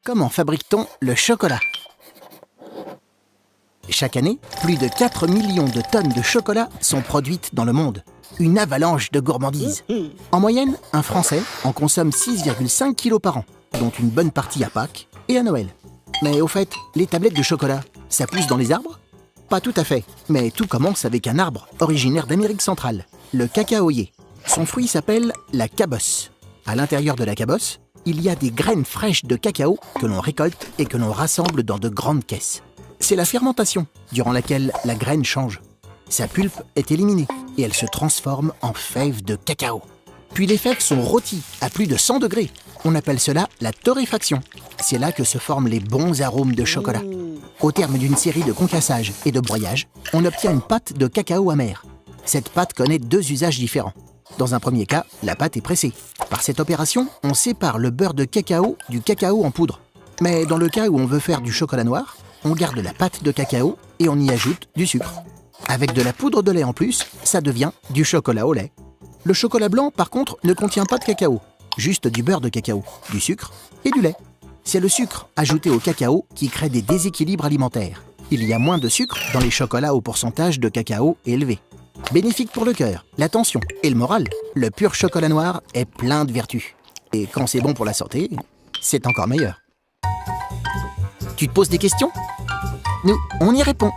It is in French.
Comment fabrique-t-on le chocolat? Chaque année, plus de 4 millions de tonnes de chocolat sont produites dans le monde. Une avalanche de gourmandise. En moyenne, un Français en consomme 6,5 kg par an, dont une bonne partie à Pâques et à Noël. Mais au fait, les tablettes de chocolat, ça pousse dans les arbres? Pas tout à fait, mais tout commence avec un arbre originaire d'Amérique centrale, le cacaoyer. Son fruit s'appelle la cabosse. À l'intérieur de la cabosse, il y a des graines fraîches de cacao que l'on récolte et que l'on rassemble dans de grandes caisses. C'est la fermentation, durant laquelle la graine change. Sa pulpe est éliminée et elle se transforme en fèves de cacao. Puis les fèves sont rôties à plus de 100 degrés. On appelle cela la torréfaction. C'est là que se forment les bons arômes de chocolat. Au terme d'une série de concassages et de broyages, on obtient une pâte de cacao amer. Cette pâte connaît deux usages différents. Dans un premier cas, la pâte est pressée. Par cette opération, on sépare le beurre de cacao du cacao en poudre. Mais dans le cas où on veut faire du chocolat noir, on garde la pâte de cacao et on y ajoute du sucre. Avec de la poudre de lait en plus, ça devient du chocolat au lait. Le chocolat blanc, par contre, ne contient pas de cacao, juste du beurre de cacao, du sucre et du lait. C'est le sucre ajouté au cacao qui crée des déséquilibres alimentaires. Il y a moins de sucre dans les chocolats au pourcentage de cacao élevé. Bénéfique pour le cœur, la tension et le moral, le pur chocolat noir est plein de vertus. Et quand c'est bon pour la santé, c'est encore meilleur. Tu te poses des questions? Nous, on y répond.